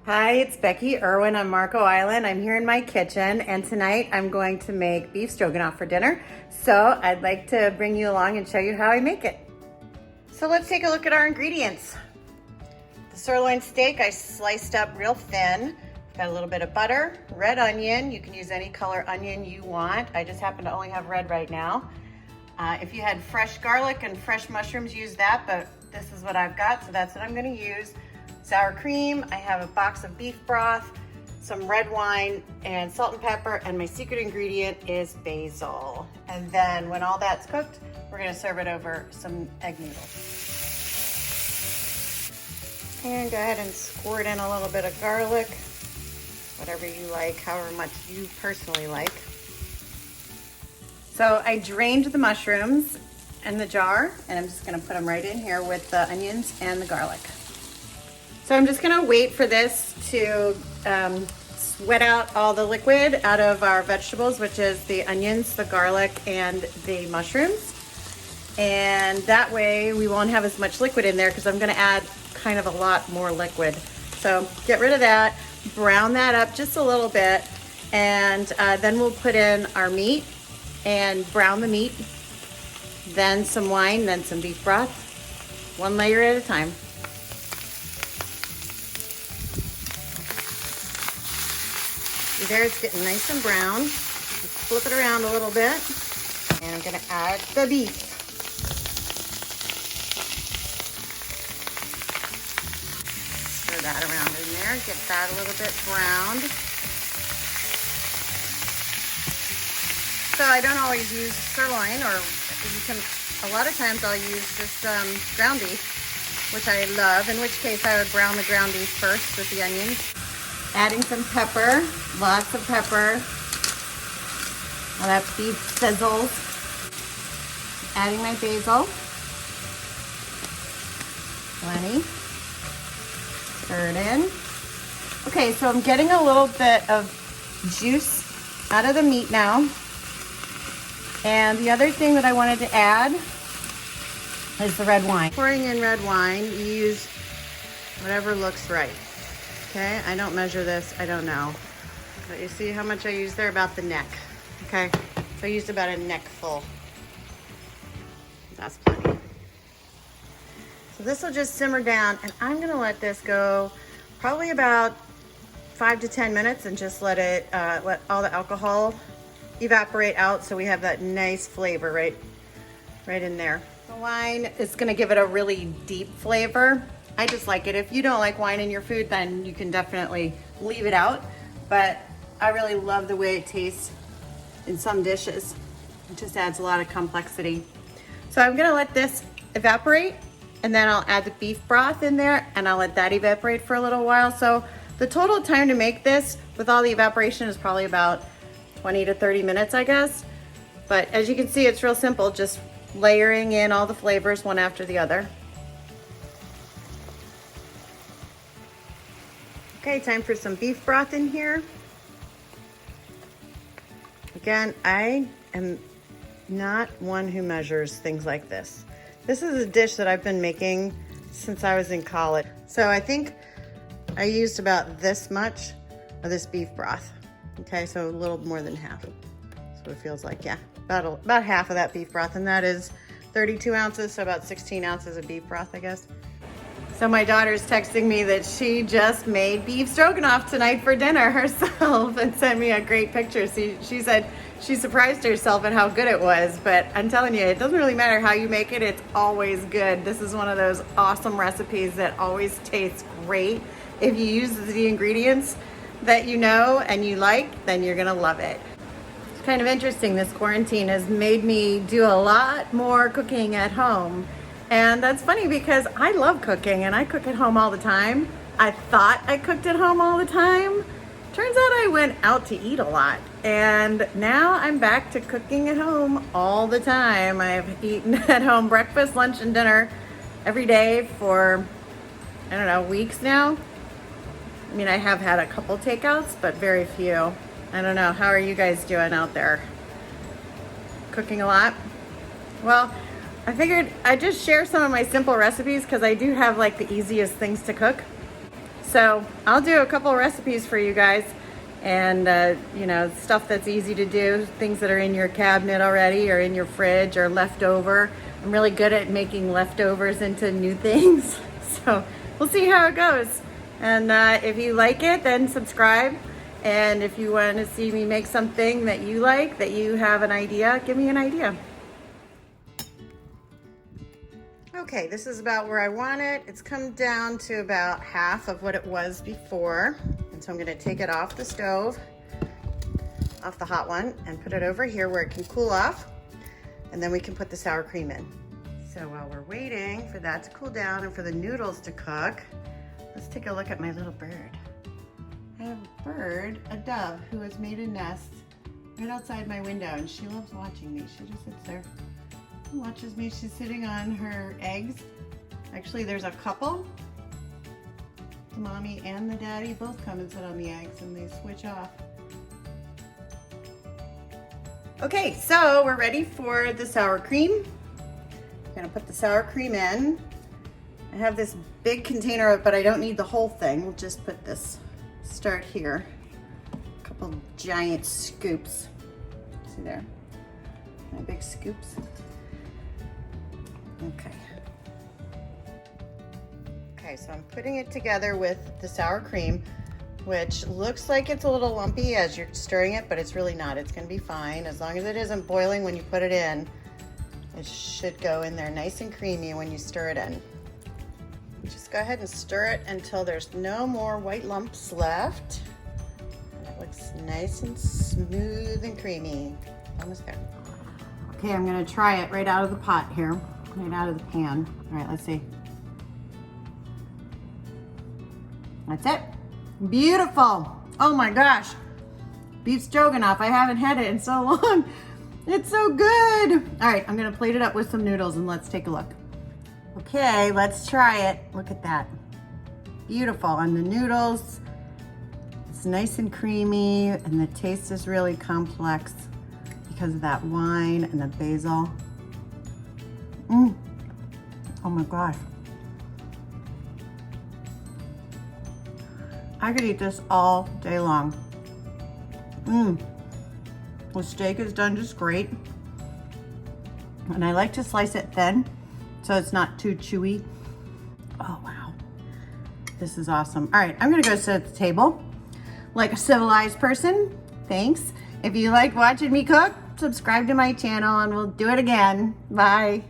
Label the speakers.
Speaker 1: Hi, it's Becky Irwin on Marco Island. I'm here in my kitchen, and tonight I'm going to make beef stroganoff for dinner. So I'd like to bring you along and show you how I make it. So let's take a look at our ingredients. The sirloin steak I sliced up real thin. Got a little bit of butter, red onion. You can use any color onion you want. I just happen to only have red right now. If you had fresh garlic and fresh mushrooms, use that, but this is what I've got, so that's what I'm gonna use. Sour cream, I have a box of beef broth, some red wine, and salt and pepper, and my secret ingredient is basil. And then when all that's cooked, we're gonna serve it over some egg noodles. And go ahead and squirt in a little bit of garlic, whatever you like, however much you personally like. So I drained the mushrooms in the jar, and I'm just gonna put them right in here with the onions and the garlic. So I'm just gonna wait for this to sweat out all the liquid out of our vegetables, which is the onions, the garlic, and the mushrooms. And that way we won't have as much liquid in there because I'm gonna add kind of a lot more liquid. So get rid of that, brown that up just a little bit, and then we'll put in our meat and brown the meat, then some wine, then some beef broth, one layer at a time. There, it's getting nice and brown. Let's flip it around a little bit. And I'm gonna add the beef. Stir that around in there, get that a little bit browned. So I don't always use sirloin, or you can, a lot of times I'll use just ground beef, which I love, in which case I would brown the ground beef first with the onions. Adding some pepper, lots of pepper. While that beef sizzles. Adding my basil. Plenty. Stir it in. Okay, so I'm getting a little bit of juice out of the meat now. And the other thing that I wanted to add is the red wine. Pouring in red wine, you use whatever looks right. Okay, I don't measure this, I don't know. But you see how much I used there? About the neck. Okay, so I used about a neck full. That's plenty. So this will just simmer down, and I'm gonna let this go probably about 5 to 10 minutes and just let it, let all the alcohol evaporate out so we have that nice flavor right in there. The wine is gonna give it a really deep flavor. I just like it. If you don't like wine in your food, then you can definitely leave it out. But I really love the way it tastes in some dishes. It just adds a lot of complexity. So I'm gonna let this evaporate, and then I'll add the beef broth in there, and I'll let that evaporate for a little while. So the total time to make this with all the evaporation is probably about 20 to 30 minutes, I guess. But as you can see, it's real simple, just layering in all the flavors one after the other. Okay, time for some beef broth in here. Again, I am not one who measures things like this. This is a dish that I've been making since I was in college. So I think I used about this much of this beef broth. Okay, so a little more than half. That's what it feels like, yeah. About half of that beef broth, and that is 32 ounces, so about 16 ounces of beef broth, I guess. So my daughter's texting me that she just made beef stroganoff tonight for dinner herself and sent me a great picture. She said she surprised herself at how good it was, but I'm telling you, it doesn't really matter how you make it, it's always good. This is one of those awesome recipes that always tastes great. If you use the ingredients that you know and you like, then you're gonna love it. It's kind of interesting, this quarantine has made me do a lot more cooking at home. And that's funny because I love cooking and I cook at home all the time. I thought I cooked at home all the time. Turns out I went out to eat a lot. And now I'm back to cooking at home all the time. I've eaten at home breakfast, lunch, and dinner every day for, I don't know, weeks now. I mean, I have had a couple takeouts, but very few. I don't know, how are you guys doing out there? Cooking a lot? Well, I figured I'd just share some of my simple recipes because I do have like the easiest things to cook. So I'll do a couple of recipes for you guys, and you know, stuff that's easy to do, things that are in your cabinet already or in your fridge or leftover. I'm really good at making leftovers into new things. So we'll see how it goes. And if you like it, then subscribe. And if you want to see me make something that you like, that you have an idea, give me an idea. Okay, this is about where I want it. It's come down to about half of what it was before. And so I'm gonna take it off the stove, off the hot one, and put it over here where it can cool off. And then we can put the sour cream in. So while we're waiting for that to cool down and for the noodles to cook, let's take a look at my little bird. I have a bird, a dove, who has made a nest right outside my window, and she loves watching me. She just sits there and watches me. She's sitting on her eggs. Actually, there's a couple. The mommy and the daddy both come and sit on the eggs, and they switch off. Okay, so we're ready for the sour cream. I'm gonna put the sour cream in. I have this big container, but I don't need the whole thing. We'll just put this, start here. A couple giant scoops. See there? My big scoops. Okay. Okay, so I'm putting it together with the sour cream, which looks like it's a little lumpy as you're stirring it, but it's really not. It's gonna be fine. As long as it isn't boiling when you put it in, it should go in there nice and creamy when you stir it in. Just go ahead and stir it until there's no more white lumps left. And it looks nice and smooth and creamy. Almost there. Okay, I'm gonna try it right out of the pot here, right out of the pan. All right, let's see. That's it. Beautiful. Oh my gosh. Beef Stroganoff. I haven't had it in so long. It's so good. All right, I'm gonna plate it up with some noodles and let's take a look. Okay, let's try it. Look at that. Beautiful. And the noodles, it's nice and creamy, and the taste is really complex because of that wine and the basil. Oh my gosh. I could eat this all day long. The steak is done just great. And I like to slice it thin so it's not too chewy. Oh, wow. This is awesome. All right, I'm gonna go sit at the table like a civilized person. Thanks. If you like watching me cook, subscribe to my channel and we'll do it again. Bye.